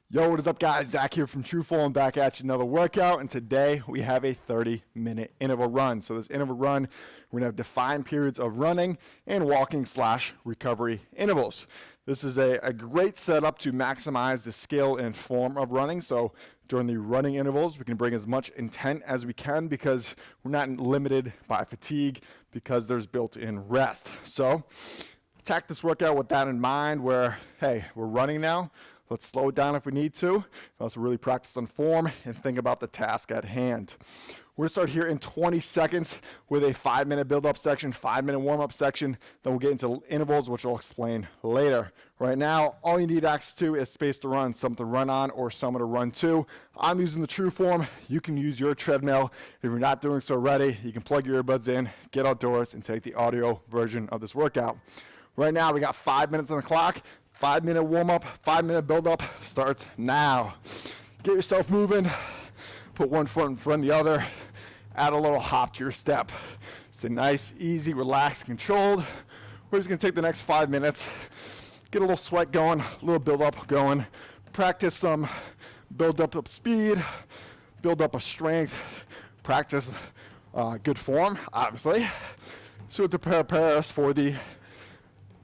Yo, what is up, guys? Zach here from 𝗷𝗵𝗋𝗀. Back at you another workout, and today we have a 30-minute interval run. So this interval run, we're gonna have defined periods of running and walking/recovery intervals. This is a great setup to maximize the skill and form of running. So during the running intervals, we can bring as much intent as we can because we're not limited by fatigue because there's built-in rest. So attack this workout with that in mind where, hey, we're running now. Let's slow it down if we need to. Also really practice on form and think about the task at hand. We're gonna start here in 20 seconds with a 5-minute build-up section, 5-minute warm-up section. Then we'll get into intervals, which I'll explain later. Right now, all you need access to is space to run, something to run on or someone to run to. I'm using the 𝗷𝗵𝗋. You can use your treadmill. If you're not doing so already, you can plug your earbuds in, get outdoors, and take the audio version of this workout. Right now, we got 5 minutes on the clock. 5-minute warm-up, 5-minute build-up starts now. Get yourself moving, put one foot in front of the other, add a little hop to your step. It's a nice, easy, relaxed, controlled. We're just gonna take the next 5 minutes, get a little sweat going, a little build-up going, practice some build-up of speed, build up of strength, practice good form, obviously. So to prepare us for the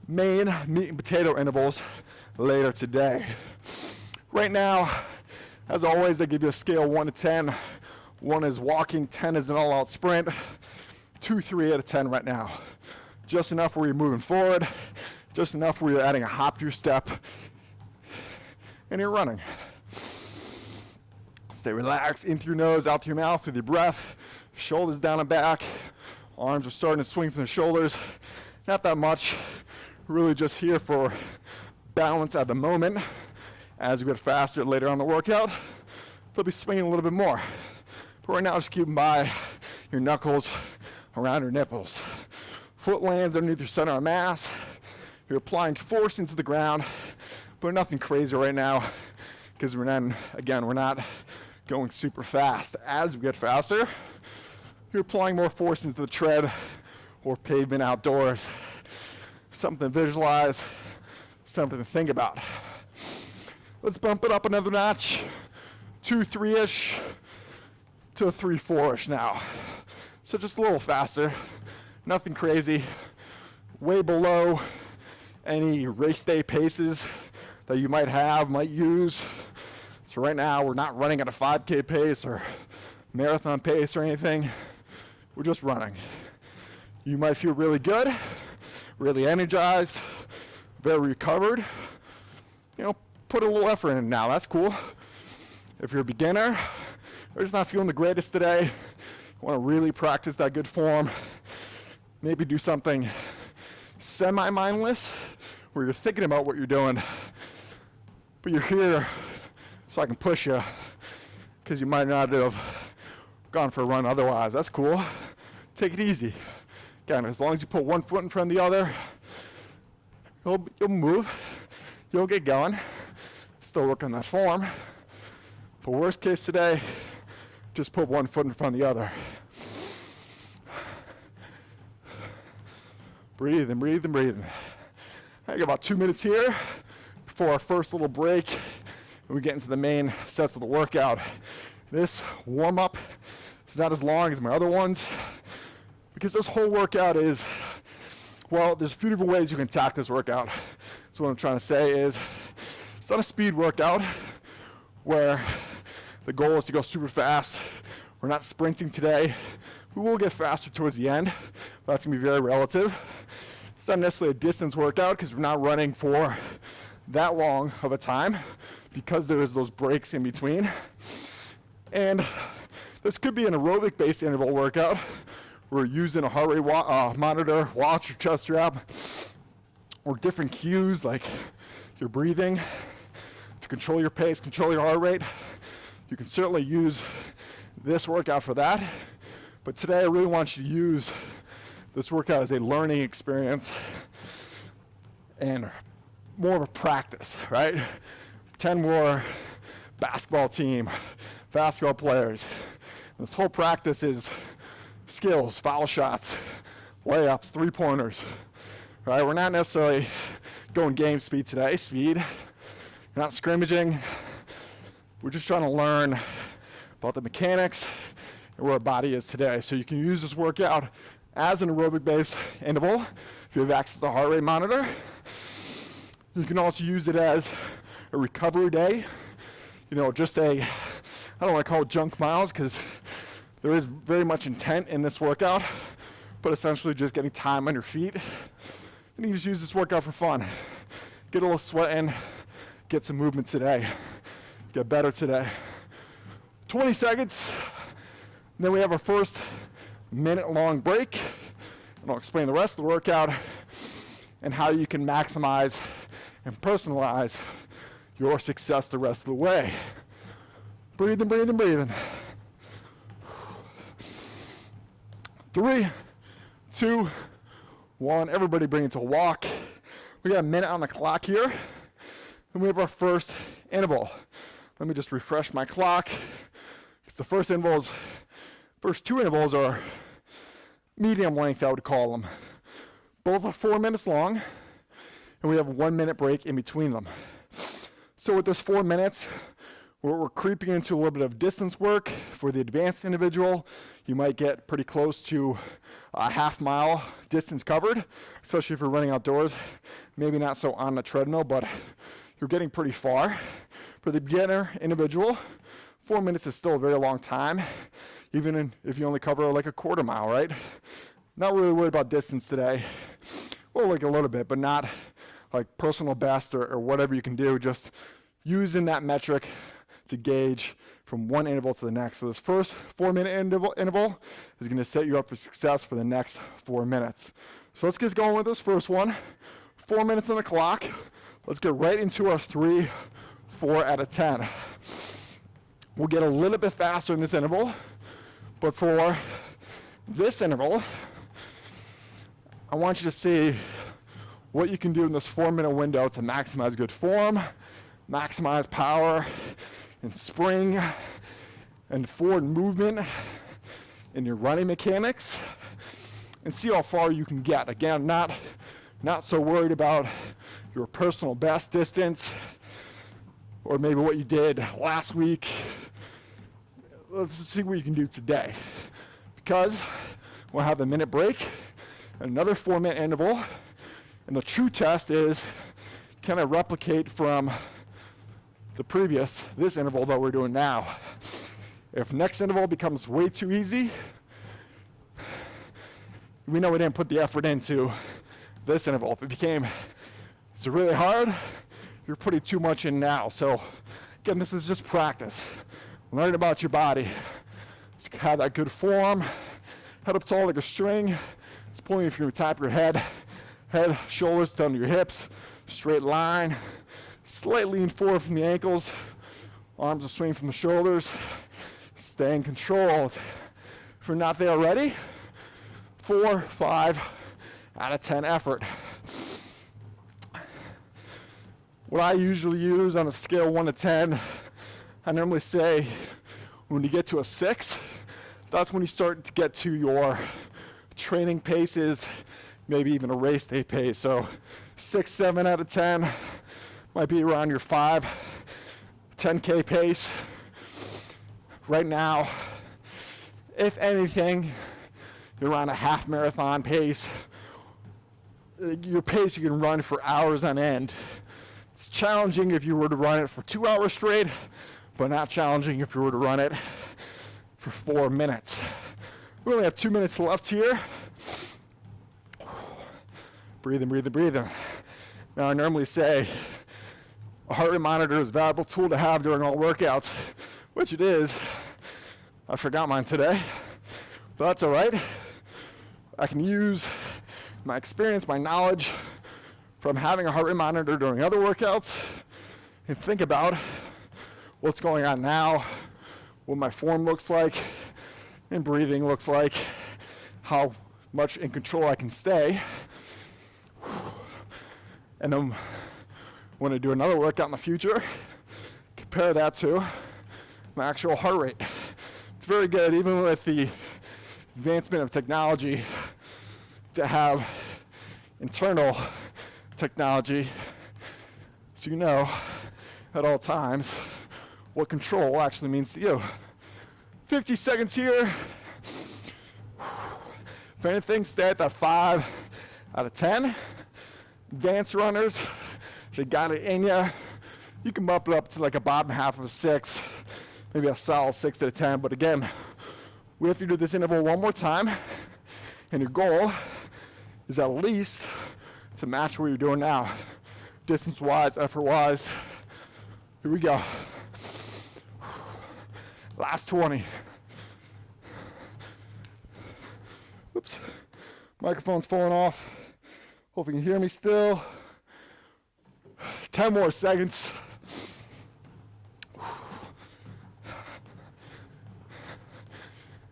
main meat and potato intervals later today. Right now, as always, I give you a scale 1 to 10. 1 is walking, 10 is an all-out sprint, 2, 3 out of 10 right now. Just enough where you're moving forward, just enough where you're adding a hop to your step, and you're running. Stay relaxed, in through your nose, out through your mouth, with your breath, shoulders down and back, arms are starting to swing from the shoulders, not that much. Really just here for balance at the moment. As we get faster later on the workout, they'll be swinging a little bit more. But right now, just keep by your knuckles around your nipples. Foot lands underneath your center of mass. You're applying force into the ground, but nothing crazy right now because we're not going super fast. As we get faster, you're applying more force into the tread or pavement outdoors. Something to visualize, something to think about. Let's bump it up another notch. 2, 3-ish to 3, 4-ish now. So just a little faster, nothing crazy, way below any race day paces that you might use. So right now we're not running at a 5K pace or marathon pace or anything. We're just running. You might feel really good, really energized, very recovered. You know, put a little effort in now, that's cool. If you're a beginner, or just not feeling the greatest today, you wanna really practice that good form, maybe do something semi-mindless, where you're thinking about what you're doing, but you're here so I can push you, because you might not have gone for a run otherwise. That's cool. Take it easy. Again, as long as you put one foot in front of the other, you'll move, you'll get going, still work on that form. But worst case today, just put one foot in front of the other. Breathe and breathe and breathe. I got about 2 minutes here before our first little break, and we get into the main sets of the workout. This warm-up is not as long as my other ones, because this whole workout is, well, there's a few different ways you can attack this workout. So what I'm trying to say is, it's not a speed workout where the goal is to go super fast. We're not sprinting today. We will get faster towards the end, but that's gonna be very relative. It's not necessarily a distance workout because we're not running for that long of a time because there is those breaks in between. And this could be an aerobic-based interval workout. We're using a heart rate monitor, watch, or chest strap, or different cues like your breathing to control your pace, control your heart rate. You can certainly use this workout for that, but today I really want you to use this workout as a learning experience and more of a practice, right? Pretend we're basketball team, basketball players. This whole practice is skills, foul shots, layups, three-pointers, right? We're not necessarily going game speed today, speed. You're not scrimmaging. We're just trying to learn about the mechanics and where our body is today. So you can use this workout as an aerobic-based interval if you have access to a heart rate monitor. You can also use it as a recovery day. You know, just I don't want to call it junk miles because there is very much intent in this workout, but essentially just getting time on your feet. And you can just use this workout for fun. Get a little sweat in, get some movement today, get better today. 20 seconds, and then we have our first minute-long break. And I'll explain the rest of the workout and how you can maximize and personalize your success the rest of the way. Breathing, breathing, breathing. 3, 2, 1. Everybody bring it to a walk. We got a minute on the clock here. And we have our first interval. Let me just refresh my clock. The first two intervals are medium length, I would call them. Both are 4 minutes long, and we have a 1 minute break in between them. So with this 4 minutes, we're creeping into a little bit of distance work. For the advanced individual, you might get pretty close to a half-mile distance covered, especially if you're running outdoors. Maybe not so on the treadmill, but you're getting pretty far. For the beginner individual, 4 minutes is still a very long time, even if you only cover like a quarter mile, right? Not really worried about distance today. Well, like a little bit, but not like personal best or whatever you can do, just using that metric to gauge from one interval to the next. So this first 4 minute interval is going to set you up for success for the next 4 minutes. So let's get going with this first one. 4 minutes on the clock. Let's get right into our 3, 4 out of 10. We'll get a little bit faster in this interval, but for this interval, I want you to see what you can do in this 4 minute window to maximize good form, maximize power and spring and forward movement in your running mechanics, and see how far you can get. Again, not so worried about your personal best distance or maybe what you did last week. Let's see what you can do today, because we'll have a minute break, another 4 minute interval, and the true test is, can I replicate from this interval that we're doing now? If next interval becomes way too easy, we know we didn't put the effort into this interval. If it's really hard, you're putting too much in now. So again, this is just practice. Learn about your body. Just have that good form. Head up tall like a string. It's pulling from your top of your head, shoulders down to your hips, straight line. Slightly lean forward from the ankles. Arms are swinging from the shoulders. Staying controlled. If you're not there already, 4, 5 out of 10 effort. What I usually use on a scale 1 to 10, I normally say when you get to a 6, that's when you start to get to your training paces, maybe even a race day pace. So 6, 7 out of 10 might be around your 5, 10K pace. Right now, if anything, you're around a half marathon pace. Your pace you can run for hours on end. It's challenging if you were to run it for 2 hours straight, but not challenging if you were to run it for 4 minutes. We only have 2 minutes left here. Breathing, breathing, breathing. Now I normally say a heart rate monitor is a valuable tool to have during all workouts, which it is. I forgot mine today, but that's all right. I can use my experience, my knowledge from having a heart rate monitor during other workouts and think about what's going on now, what my form looks like, and breathing looks like, how much in control I can stay. And then when I do another workout in the future, compare that to my actual heart rate. It's very good, even with the advancement of technology, to have internal technology so you know at all times what control actually means to you. 50 seconds here. If anything, stay at that 5 out of 10. Advanced runners, if you got it in you can bump it up to like a bottom half of a 6, maybe a solid 6 out of 10. But again, we have to do this interval one more time, and your goal is at least to match what you're doing now, distance-wise, effort-wise. Here we go. Last 20. Oops, microphone's falling off. Hope you can hear me still. 10 more seconds.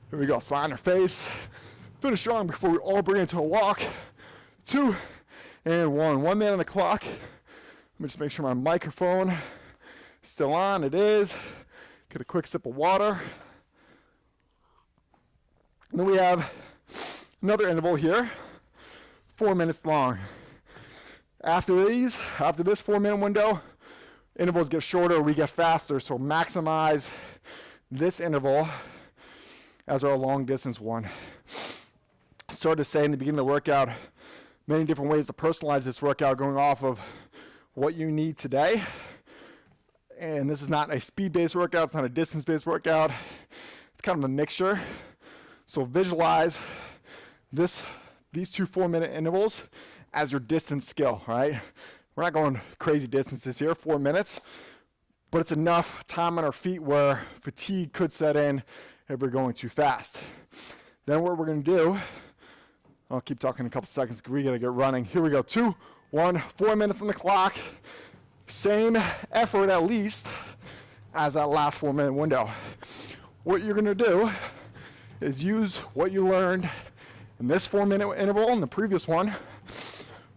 Here we go, slide on our face. Finish strong before we all bring it to a walk. 2 and 1. 1 minute on the clock. Let me just make sure my microphone is still on. It is. Get a quick sip of water. And then we have another interval here, 4 minutes long. After this 4-minute window, intervals get shorter, we get faster, so maximize this interval as our long distance one. I started to say in the beginning of the workout, many different ways to personalize this workout going off of what you need today. And this is not a speed-based workout, it's not a distance-based workout. It's kind of a mixture. So visualize these 2 4-minute intervals as your distance skill, right? We're not going crazy distances here, 4 minutes, but it's enough time on our feet where fatigue could set in if we're going too fast. Then what we're gonna do, I'll keep talking in a couple seconds because we gotta get running. Here we go, 2, 1, 4 minutes on the clock. Same effort at least as that last 4-minute window. What you're gonna do is use what you learned in this 4-minute interval and the previous one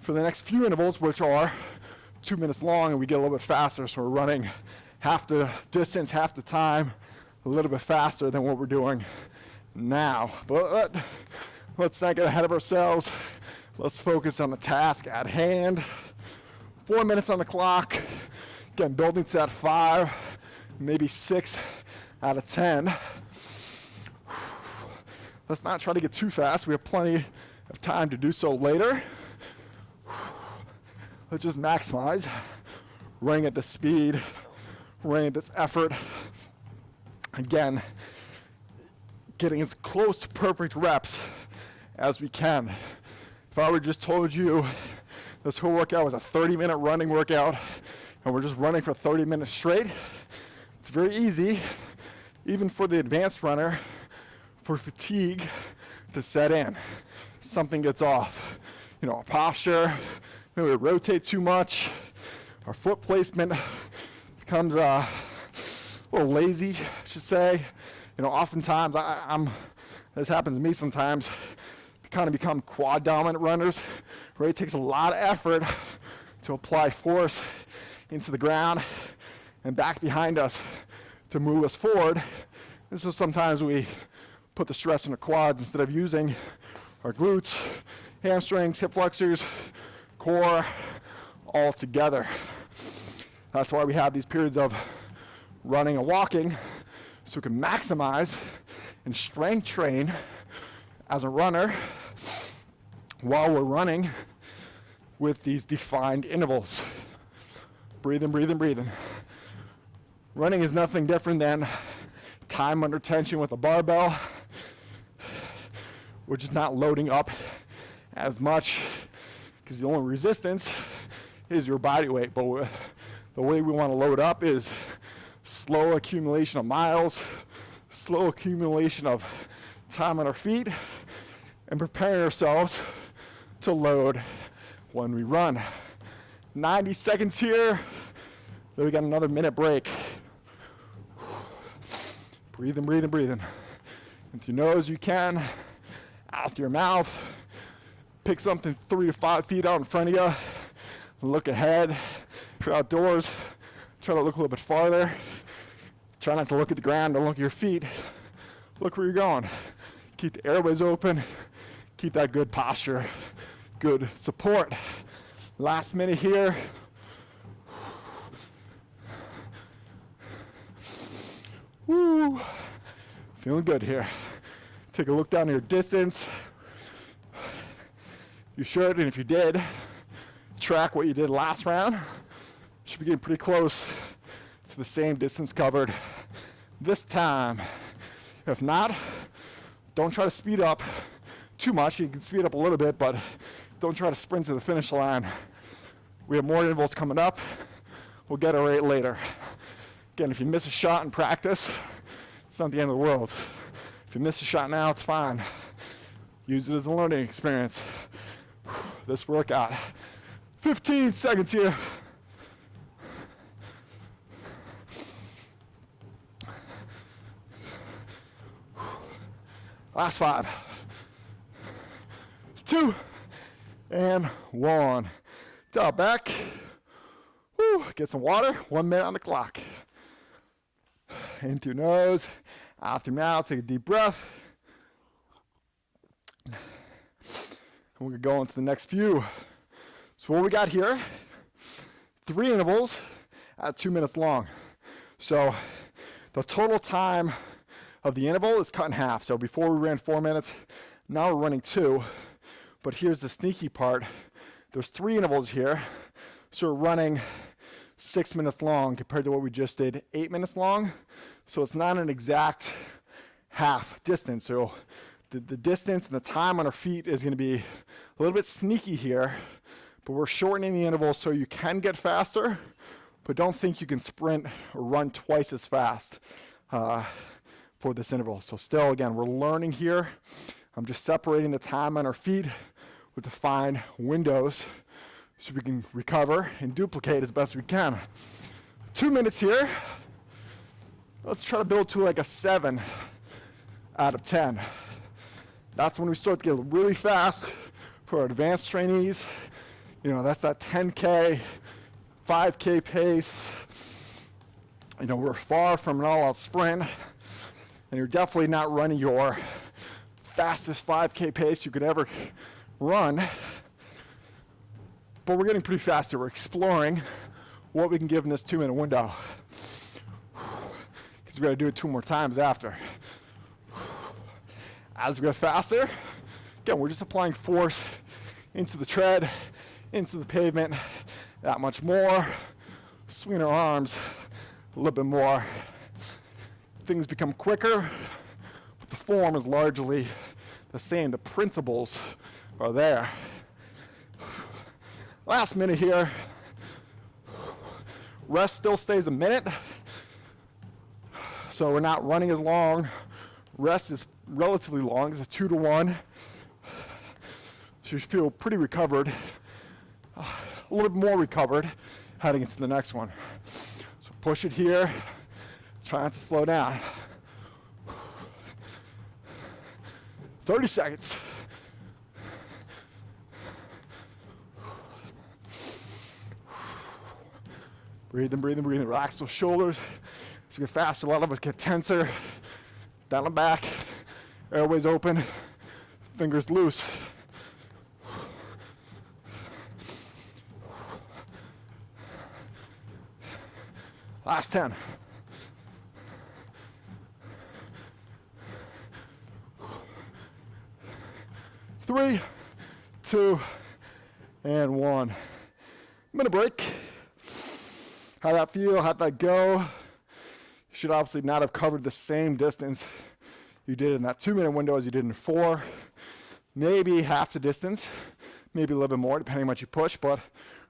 for the next few intervals, which are 2 minutes long, and we get a little bit faster, so we're running half the distance, half the time, a little bit faster than what we're doing now. But let's not get ahead of ourselves. Let's focus on the task at hand. 4 minutes on the clock. Again, building to that 5, maybe 6 out of 10. Let's not try to get too fast. We have plenty of time to do so later. Let's just maximize running at this speed, running at this effort. Again, getting as close to perfect reps as we can. If I would just told you this whole workout was a 30-minute running workout and we're just running for 30 minutes straight, it's very easy, even for the advanced runner, for fatigue to set in. Something gets off. You know, our posture, maybe we rotate too much, our foot placement becomes a little lazy, I should say. You know, oftentimes, this happens to me sometimes, kind of become quad dominant runners, where it takes a lot of effort to apply force into the ground and back behind us to move us forward. And so sometimes we put the stress in the quads instead of using our glutes, hamstrings, hip flexors, core, all together. That's why we have these periods of running and walking, so we can maximize and strength train as a runner while we're running with these defined intervals. Breathing, breathing, breathing. Running is nothing different than time under tension with a barbell. We're just not loading up as much because the only resistance is your body weight. But the way we want to load up is slow accumulation of miles, slow accumulation of time on our feet, and preparing ourselves to load when we run. 90 seconds here, then we got another minute break. Breathing, breathing, breathing. In through your nose you can, out through your mouth. Pick something 3 to 5 feet out in front of you. Look ahead. If you're outdoors, try to look a little bit farther. Try not to look at the ground, don't look at your feet. Look where you're going. Keep the airways open. Keep that good posture, good support. Last minute here. Whew. Feeling good here. Take a look down at your distance. You should, and if you did, track what you did last round. Should be getting pretty close to the same distance covered this time. If not, don't try to speed up too much. You can speed up a little bit, but don't try to sprint to the finish line. We have more intervals coming up. We'll get it right later. Again, if you miss a shot in practice, it's not the end of the world. If you miss a shot now, it's fine. Use it as a learning experience. This workout. 15 seconds here. Last 5. 2 and 1. Dial back. Woo. Get some water. 1 minute on the clock. In through nose, out through mouth. Take a deep breath. And we're going to go into the next few. So what we got here, 3 intervals at 2 minutes long. So the total time of the interval is cut in half. So before we ran 4 minutes, now we're running 2. But here's the sneaky part. There's 3 intervals here. So we're running 6 minutes long compared to what we just did, 8 minutes long. So it's not an exact half distance. So the distance and the time on our feet is going to be a little bit sneaky here, but we're shortening the interval so you can get faster, but don't think you can sprint or run twice as fast for this interval. So still, again, we're learning here. I'm just separating the time on our feet with defined windows so we can recover and duplicate as best we can. 2 minutes here. Let's try to build to like a 7 out of 10. That's when we start to get really fast for our advanced trainees. You know, that's that 10K, 5K pace. You know, we're far from an all-out sprint, and you're definitely not running your fastest 5K pace you could ever run. But we're getting pretty fast here. We're exploring what we can give in this 2-minute window. Because we got to do it 2 more times after. As we get faster, again, we're just applying force into the tread, into the pavement, that much more. Swing our arms a little bit more. Things become quicker, but the form is largely the same. The principles are there. Last minute here. Rest still stays a minute. So we're not running as long. Rest is relatively long. It's a 2 to 1. So you feel pretty recovered. A little bit more recovered heading into the next one. So push it here. Try not to slow down. 30 seconds. Breathing, breathing, breathing. Relax those shoulders. As you get faster, a lot of us get tenser. Down and back. Airways open. Fingers loose. Last 10. 3, 2, and 1. Minute break. How'd that feel? How'd that go? You should obviously not have covered the same distance you did in that 2-minute window as you did in 4. Maybe half the distance, maybe a little bit more, depending on what you push, but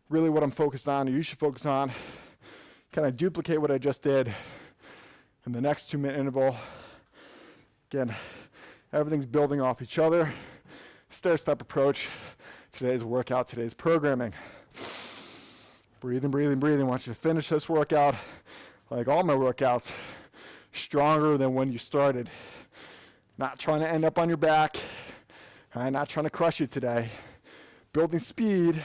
really what I'm focused on, or you should focus on, kind of duplicate what I just did in the next 2-minute interval. Again, everything's building off each other. Stair-step approach. Today's workout, today's programming. Breathing, breathing, breathing. I want you to finish this workout, like all my workouts, stronger than when you started. Not trying to end up on your back. Not trying to crush you today. Building speed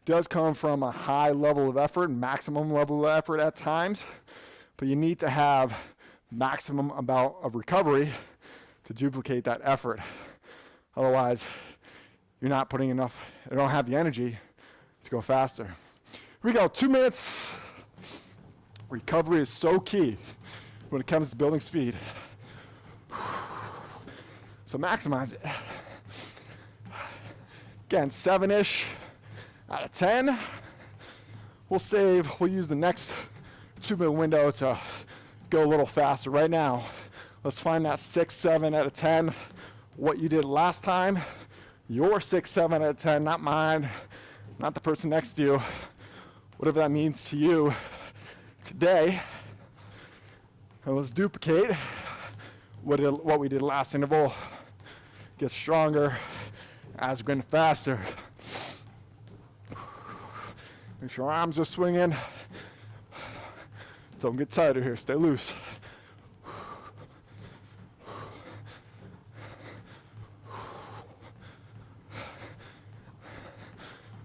does come from a high level of effort, maximum level of effort at times, but you need to have maximum amount of recovery to duplicate that effort. Otherwise, you're not putting enough, you don't have the energy to go faster. Here we go, 2 minutes. Recovery is so key. when it comes to building speed. So maximize it. Again, 7-ish out of 10. We'll use the next 2-minute window to go a little faster. Right now, let's find that 6, 7 out of 10. What you did last time, your 6, 7 out of 10, not mine, not the person next to you. Whatever that means to you today. And let's duplicate what we did last interval. Get stronger as we're getting faster. Make sure our arms are swinging. Don't get tighter here, stay loose.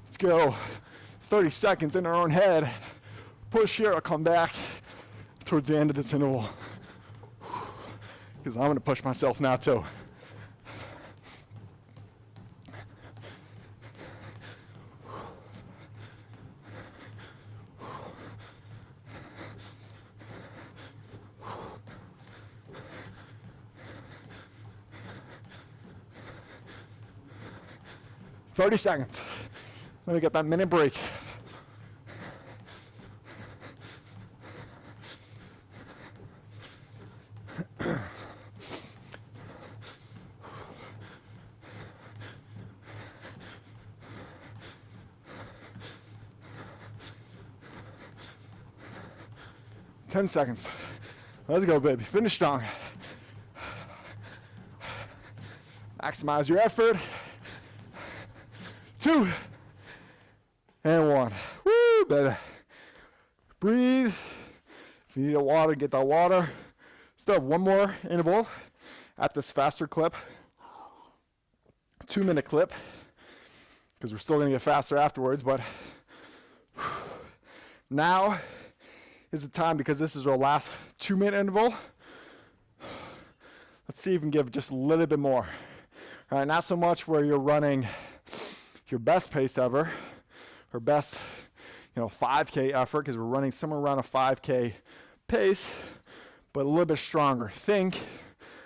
Let's go. 30 seconds in our own head. Push here, I'll come back towards the end of this interval. Because I'm going to push myself now too. "30 seconds. Let me get that minute break. "10 seconds. Let's go, baby. Finish strong. Maximize your effort. 2 and 1. Woo, baby. Breathe. If you need a water, get that water. Still have one more interval at this faster clip. 2-minute clip. Because we're still going to get faster afterwards, but now is the time, because this is our last 2-minute interval. Let's see if we can give just a little bit more. All right, not so much where you're running your best pace ever, or best, 5K effort, because we're running somewhere around a 5K pace, but a little bit stronger. Think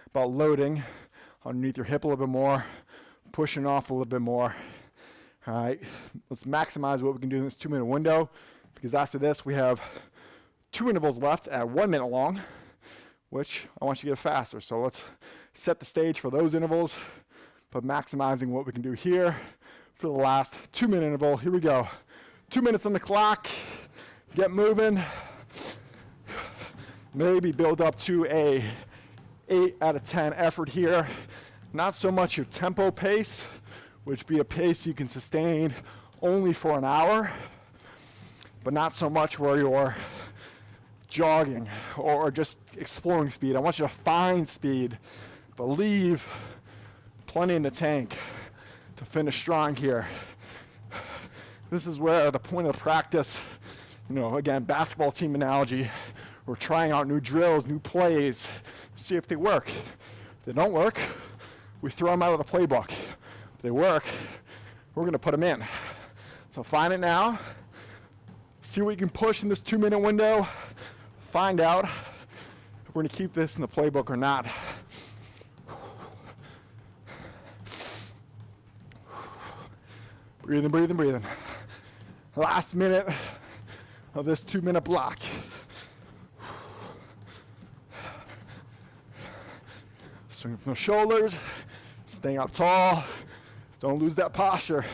about loading underneath your hip a little bit more, pushing off a little bit more. All right, let's maximize what we can do in this 2-minute window, because after this we have 2 intervals left at 1 minute long, which I want you to get faster. So let's set the stage for those intervals, but maximizing what we can do here for the last 2-minute interval. Here we go. 2 minutes on the clock. Get moving. Maybe build up to a 8 out of 10 effort here. Not so much your tempo pace, which be a pace you can sustain only for an hour, but not so much where you're jogging or just exploring speed. I want you to find speed, but leave plenty in the tank to finish strong here. This is where the point of practice, again, basketball team analogy, we're trying out new drills, new plays, see if they work. If they don't work, we throw them out of the playbook. If they work, we're going to put them in. So find it now. See what you can push in this 2-minute window. Find out if we're going to keep this in the playbook or not. Breathing, breathing, breathing. Last minute of this 2-minute block. Swing from the shoulders, staying up tall. Don't lose that posture.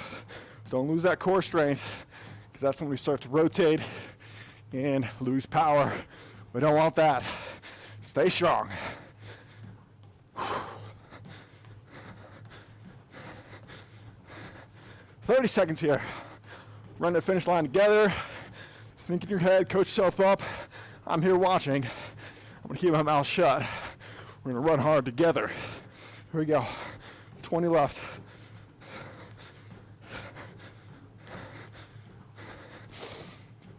Don't lose that core strength, because that's when we start to rotate and lose power. We don't want that. Stay strong. 30 seconds here. Run the finish line together. Think in your head, coach yourself up. I'm here watching. I'm gonna keep my mouth shut. We're gonna run hard together. Here we go. 20 left.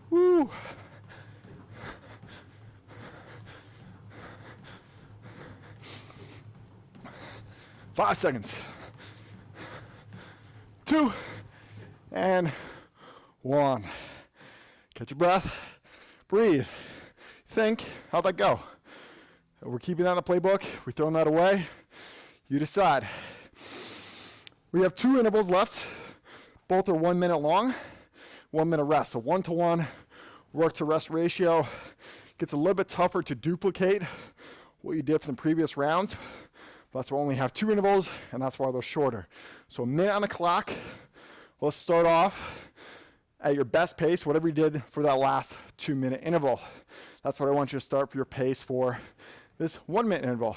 Woo. Five seconds. 2 and 1. Catch your breath. Breathe. Think. How'd that go? We're keeping that in the playbook. We're throwing that away. You decide. We have 2 intervals left. Both are 1 minute long, 1 minute rest. So 1-to-1 work to rest ratio. Gets a little bit tougher to duplicate what you did from the previous rounds. That's why we only have 2 intervals, and that's why they're shorter. So a minute on the clock. Let's start off at your best pace, whatever you did for that last 2-minute interval. That's what I want you to start for your pace for this 1-minute interval.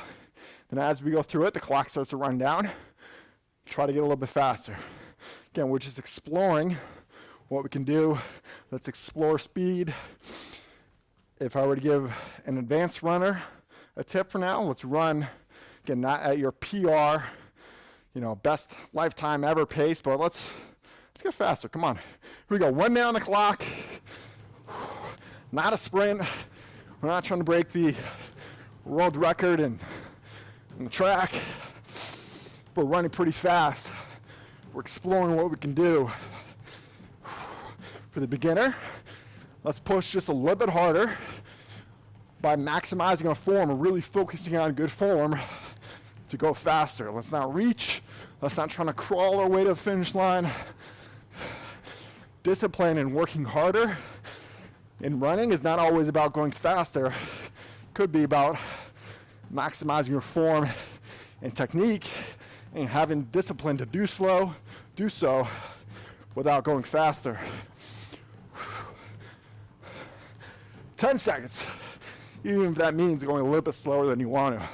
Then as we go through it, the clock starts to run down. Try to get a little bit faster. Again, we're just exploring what we can do. Let's explore speed. If I were to give an advanced runner a tip for now, let's run, again, not at your PR, best lifetime ever pace, but let's get faster. Come on. Here we go. 1 minute on the clock. Not a sprint. We're not trying to break the world record in the track. We're running pretty fast. We're exploring what we can do. For the beginner, let's push just a little bit harder by maximizing our form and really focusing on good form to go faster. Let's not reach. Let's not try to crawl our way to the finish line. Discipline and working harder in running is not always about going faster. It could be about maximizing your form and technique and having discipline to do so without going faster. 10 seconds, even if that means going a little bit slower than you want to.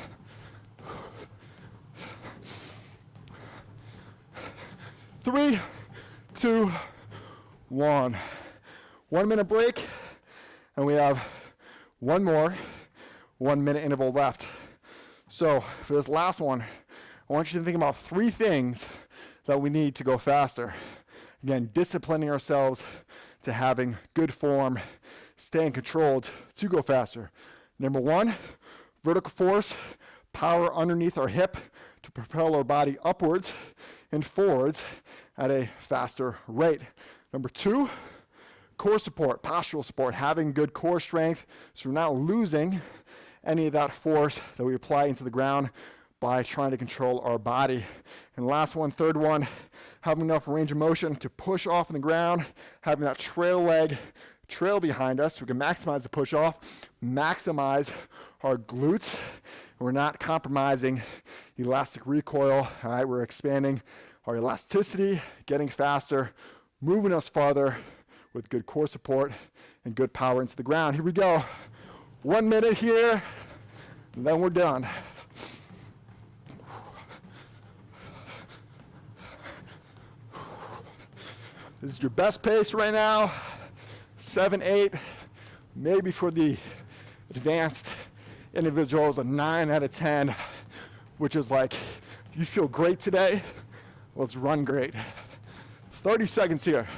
3, 2, 1. 1 minute break, and we have one more 1 minute interval left. So for this last one, I want you to think about 3 things that we need to go faster. Again, disciplining ourselves to having good form, staying controlled to go faster. Number 1, vertical force, power underneath our hip to propel our body upwards and forwards at a faster rate. Number 2, core support, postural support, having good core strength so we're not losing any of that force that we apply into the ground by trying to control our body. And last one, third one, having enough range of motion to push off on the ground, having that trail leg trail behind us so we can maximize the push off, maximize our glutes. We're not compromising elastic recoil. All right, we're expanding our elasticity, getting faster, moving us farther with good core support and good power into the ground. Here we go. 1 minute here, and then we're done. This is your best pace right now. 7, 8, maybe for the advanced individuals, a 9 out of 10, which is like, if you feel great today, let's run great. 30 seconds here.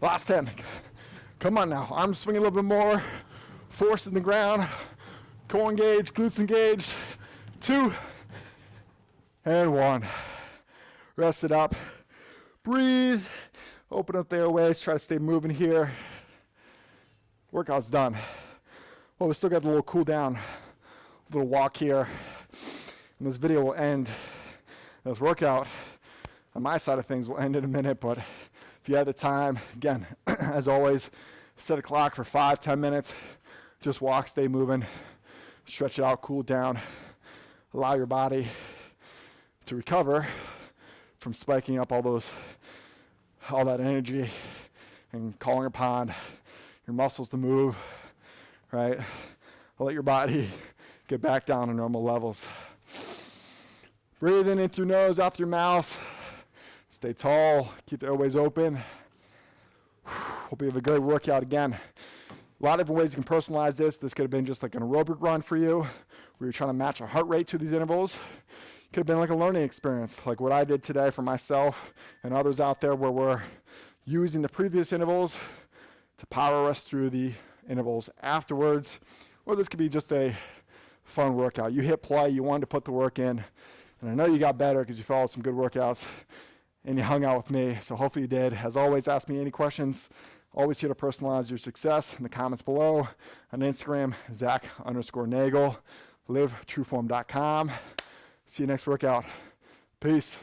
Last 10. Come on now. Arms swing a little bit more. Force in the ground. Core engaged, glutes engaged. 2 and 1. Rest it up. Breathe. Open up the airways. Try to stay moving here. Workout's done. Well, we still got a little cool down, a little walk here. And this video will end. This workout on my side of things will end in a minute, but if you have the time, again, as always, set a clock for 5-10 minutes. Just walk, stay moving, stretch it out, cool down. Allow your body to recover from spiking up all that energy and calling upon your muscles to move, right? Let your body get back down to normal levels. Breathing in through nose, out through mouth. Stay tall, keep the airways open. Hope you have a great workout again. A lot of different ways you can personalize this. This could have been just like an aerobic run for you, where you're trying to match a heart rate to these intervals. Could have been like a learning experience, like what I did today for myself and others out there, where we're using the previous intervals to power rest through the intervals afterwards, or this could be just a fun workout. You hit play, you wanted to put the work in, and I know you got better because you followed some good workouts and you hung out with me, so hopefully you did. As always, ask me any questions. Always here to personalize your success in the comments below. On Instagram, Zack_Nagle, livetrueform.com. See you next workout. Peace.